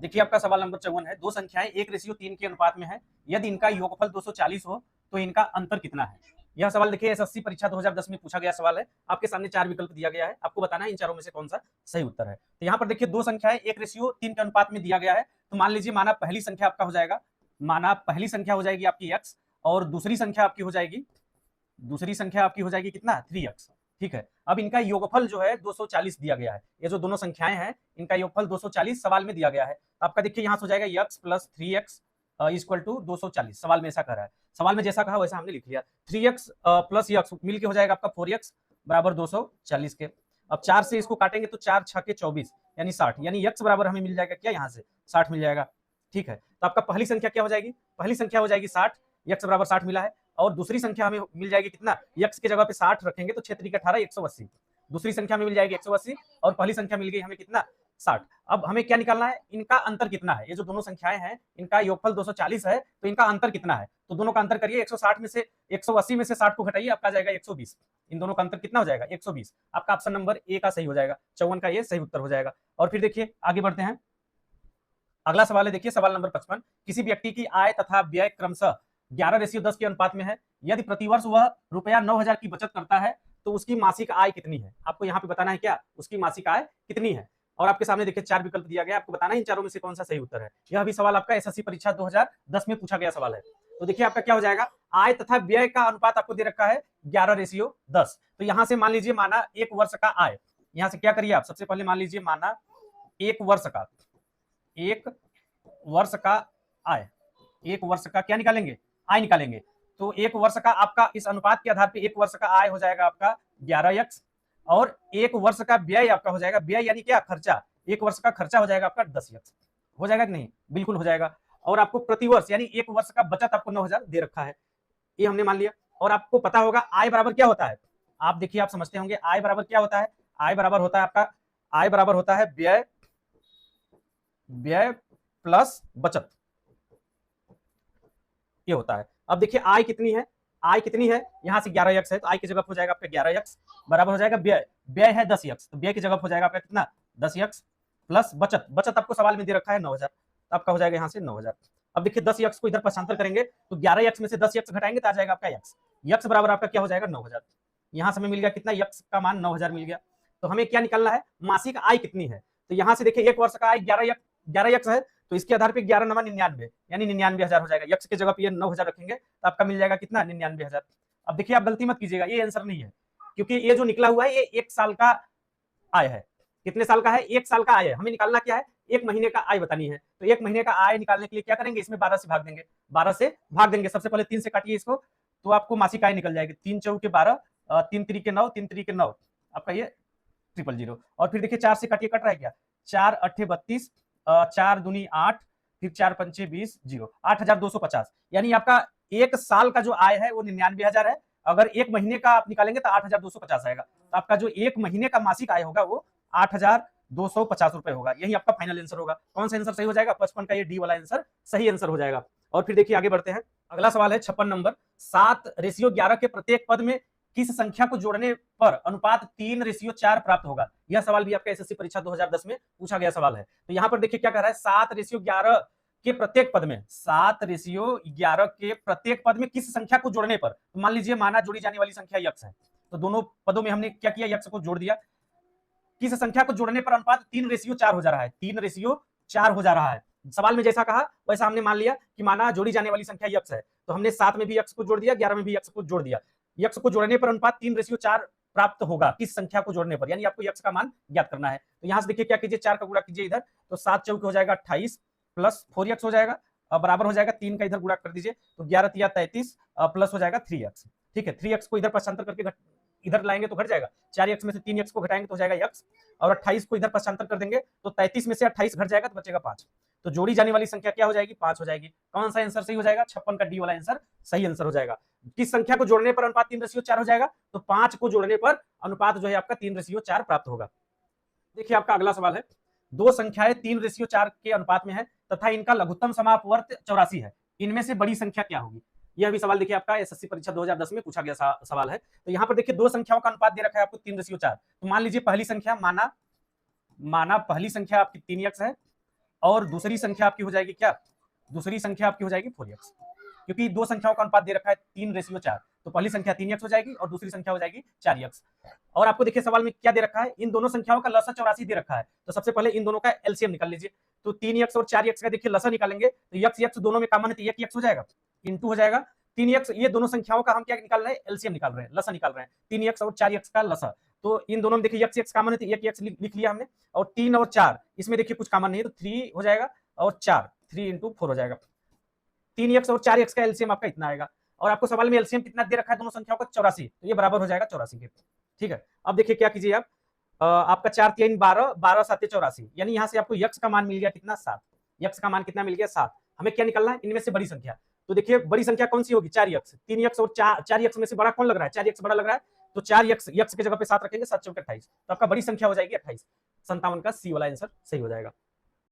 देखिए आपका सवाल नंबर 54 है। दो संख्याएं 1:3 के अनुपात में है। यदि इनका योगफल 240 हो तो इनका अंतर कितना है? यह सवाल देखिए एसएससी परीक्षा 2010 में पूछा गया सवाल है। आपके सामने 4 विकल्प दिया गया है, आपको बताना है इन चारों में से कौन सा सही उत्तर है। तो यहाँ पर देखिए दो संख्याएं 1:3 के अनुपात में दिया गया है। तो मान लीजिए माना पहली संख्या आपका हो जाएगा, माना पहली संख्या हो जाएगी आपकी x और दूसरी संख्या आपकी हो जाएगी कितना 3x। ठीक है, अब इनका योगफल जो है 240 दिया गया है। ये जो दोनों संख्याएं हैं इनका योगफल 240 सवाल में दिया गया है। आपका देखिए यहां से हो जाएगा x plus 3x equal to 240। सवाल में ऐसा कह रहा है, सवाल में जैसा कहा वैसा हमने लिख लिया। 3x प्लस x मिलके हो जाएगा आपका 4x बराबर 240 के। अब 4 से इसको काटेंगे तो 4 6 के 24 यानी 60, यानी x बराबर हमें मिल जाएगा क्या, यहाँ से 60 मिल जाएगा। ठीक है, तो आपका पहली संख्या क्या हो जाएगी, पहली संख्या हो जाएगी 60, x बराबर 60 मिला है। और दूसरी संख्या हमें मिल जाएगी कितना, x की जगह पे 60 रखेंगे तो 6 3 18 180। दूसरी संख्या में मिल जाएगी 180 और पहली संख्या मिल गई हमें कितना 60। अब हमें क्या निकालना है, इनका अंतर कितना है। ये जो दोनों संख्याएं हैं इनका योगफल 240 है, तो इनका अंतर कितना है। तो दोनों का अंतर करिए, 160 में से 180 में से 60 को घटाइए, आपका जाएगा 120। इन दोनों का अंतर कितना हो जाएगा 120। आपका ऑप्शन नंबर ए का सही हो जाएगा, 54 का ये सही उत्तर हो जाएगा। और फिर देखिए आगे बढ़ते हैं, अगला सवाल है। देखिए सवाल नंबर 55, किसी व्यक्ति की आय तथा व्यय क्रमशः 11:10 के अनुपात में है। यदि प्रतिवर्ष वह रुपया 9,000 की बचत करता है तो उसकी मासिक आय कितनी है। आपको यहाँ पे बताना है क्या, उसकी मासिक आय कितनी है। और आपके सामने देखिए 4 विकल्प दिया गया, आपको बताना है इन चारों में से कौन सा सही उत्तर है। यह भी सवाल आपका एसएससी परीक्षा 2010 में पूछा गया सवाल है। तो देखिए आपका क्या हो जाएगा, आय तथा व्यय का अनुपात आपको दे रखा है 11:10। तो यहां से मान लीजिए माना एक वर्ष का आय, यहां से क्या करिए आप, सबसे पहले मान लीजिए माना एक वर्ष का आय, एक वर्ष का क्या निकालेंगे, आय निकालेंगे। तो एक वर्ष का आपका इस अनुपात के आधार पे एक वर्ष का आय हो जाएगा आपका 11x और एक वर्ष का व्यय आपका हो जाएगा, व्यय यानी क्या खर्चा, एक वर्ष का खर्चा हो जाएगा आपका 10x। हो जाएगा कि नहीं, बिल्कुल हो जाएगा। और आपको प्रतिवर्ष यानी एक वर्ष का बचत आपको 9,000 दे रखा है, ये हमने मान लिया। और आपको पता होगा आय बराबर क्या होता है, आप देखिए आप समझते होंगे आय बराबर क्या होता है। आय बराबर होता है आपका, आय बराबर होता है व्यय प्लस बचत, ये होता है। अब देखिए आय कितनी है, आय कितनी है, यहां से 11x है तो आय की जगह हो जाएगा आपका 11x बराबर हो जाएगा व्यय, व्यय है 10x तो व्यय की जगह हो जाएगा आपका कितना 10x प्लस बचत, बचत आपको सवाल में दे रखा है 9,000, तो आपका हो जाएगा यहाँ से 9,000। अब देखिए 10x को इधर पक्षांतर करेंगे तो 11x में से 10x घटाएंगे तो आ जाएगा आपका x बराबर आपका क्या हो जाएगा 9,000। यहाँ से हमें मिल गया कितना, x का मान 9,000 मिल गया। तो हमें क्या निकालना है, मासिक आय कितनी है। तो यहाँ से देखिए एक वर्ष का आय 11x है तो इसके आधार पे 11 नमा 99 यानी 99,000 हो जाएगा। यक्ष की जगह पे 9,000 रखेंगे तो आपका मिल जाएगा कितना 99,000। अब देखिए आप गलती मत कीजिएगा, ये आंसर नहीं है क्योंकि ये जो निकला हुआ है ये एक साल का आय है। कितने साल का है, एक साल का आय है। हमें निकालना क्या है, एक महीने का आय बतानी है। तो एक महीने का आय निकालने के लिए क्या करेंगे, इसमें 12 से भाग देंगे, 12 से भाग देंगे। सबसे पहले 3 से काटिए इसको तो आपको मासिक आय निकल जाएगी। 3 चौके 12, 3 त्रिके 9, 3 त्रिके 9, आपका ये 000। और फिर देखिए 4 से काटिए, कट रहा है क्या, 4 8 32, 4 दूनी 8, फिर 4 पंचे 20, 8,250 यानी आपका एक साल का जो आय है वो 99,000 है। अगर एक महीने का आप निकालेंगे तो 8,250 आएगा। तो आपका जो एक महीने का मासिक आय होगा वो 8,250 रुपए होगा। यही आपका फाइनल आंसर होगा। कौन सा आंसर सही हो जाएगा, 55 का ये डी वाला आंसर सही आंसर हो जाएगा। और फिर देखिए आगे बढ़ते हैं, अगला सवाल है 56 नंबर, 7:11 के प्रत्येक पद में किस संख्या को जोड़ने पर अनुपात 3:4 प्राप्त होगा। यह सवाल भी आपका एसएससी परीक्षा 2010 में पूछा गया सवाल है। तो यहाँ पर देखिए क्या कह रहा है, 7:11 के प्रत्येक पद में, 7:11 के प्रत्येक पद में किस संख्या को जोड़ने पर। तो मान लीजिए माना जोड़ी जाने वाली संख्या यक्ष है, तो दोनों पदों में हमने क्या किया, यक्ष को जोड़ दिया। किस संख्या को जोड़ने पर अनुपात 3:4 हो जा रहा है, 3:4 हो जा रहा है। सवाल में जैसा कहा वैसा हमने मान लिया कि माना जोड़ी जाने वाली संख्या यक्ष है, तो हमने 7 में भी यक्ष को जोड़ दिया, 11 में भी यक्ष को जोड़ दिया। यक्ष को जोड़ने पर अनुपात 3:4 प्राप्त होगा किस संख्या को जोड़ने पर, यानी आपको यक्ष का मान ज्ञात करना है। तो यहां से देखिए क्या कीजिए, 4 का गुणा कीजिए इधर, तो 7 चौके हो जाएगा 28 प्लस 4x हो जाएगा, बराबर हो जाएगा 3 का इधर गुणा कर दीजिए तो 11 तिया 33 प्लस हो जाएगा 3x। ठीक है, 3x को इधर पक्षांतर करके इधर लाएंगे तो घट जाएगा, 4x में से 3x को घटाएंगे तो हो जाएगा x, और 28 को इधर पक्षांतर कर देंगे तो 33 में से 28 घट जाएगा तो बचेगा 5। तो जोड़ी जाने वाली संख्या क्या हो जाएगी, 5 हो जाएगी। कौन सा आंसर सही हो जाएगा, 56 का डी वाला आंसर सही आंसर हो जाएगा। किस संख्या को जोड़ने पर अनुपात 3:4 हो जाएगा, तो 5 को जोड़ने पर अनुपात जो है आपका 3:4 प्राप्त होगा। देखिए आपका अगला सवाल है, दो संख्याएं 3:4 के अनुपात में है तथा इनका लघुत्तम समापवर्त 84 है, इनमें से बड़ी संख्या क्या होगी। यह भी सवाल देखिए आपका एसएससी परीक्षा 2010 में पूछा गया सवाल है। तो यहाँ पर देखिए दो संख्याओं का अनुपात दे रखा है आपको 3:4। तो मान लीजिए पहली संख्या माना पहली संख्या आपकी 3x है और दूसरी संख्या आपकी हो जाएगी क्या, दूसरी संख्या आपकी हो जाएगी 4x, क्योंकि दो संख्याओं का अनुपात दे रखा है 3:4, तो पहली संख्या 3x हो जाएगी और दूसरी संख्या हो जाएगी 4x। और आपको देखिए सवाल में क्या दे रखा है, इन दोनों संख्याओं का लसा 84 दे रखा है, तो सबसे पहले इन दोनों का एलसीएम निकाल लीजिए। तो 3x और 4x का देखिए लसा निकालेंगे तो x दोनों में कॉमन है तो 1x हो जाएगा, इंटू हो जाएगा 3x, ये दोनों संख्याओं का हम क्या निकाल रहे हैं, एलसीएम निकाल रहे हैं, लसा निकाल रहे हैं, 3x और 4x का लसा। तो इन दोनों में देखिए x कॉमन है तो 1x लिख लिया हमने, और 3 और 4 इसमें देखिए कुछ कॉमन नहीं है तो 3 हो जाएगा, और 4 3 इंटू 4 हो जाएगा। 3x और 4x का एलसीएम आपका इतना आएगा, और आपको सवाल में एलसीएम कितना दे रखा है दोनों संख्याओं का 84, तो ये बराबर हो जाएगा 84 के। ठीक है, अब देखिए क्या कीजिए आप, आपका 4 3 12, 12 7 84, यानी यहाँ से आपको x का मान मिल गया कितना, 7, x का मान कितना मिल गया, 7। हमें क्या निकालना है, इनमें से बड़ी संख्या, तो देखिए बड़ी संख्या कौन सी होगी, 4x, 3x और 4x में से बड़ा कौन लग रहा है, 4x बड़ा लग रहा है, तो 4x x की जगह पे 7 रखेंगे, 7 चौके 28, तो आपका बड़ी संख्या हो जाएगी 28, 57 का सी वाला आंसर सही हो जाएगा।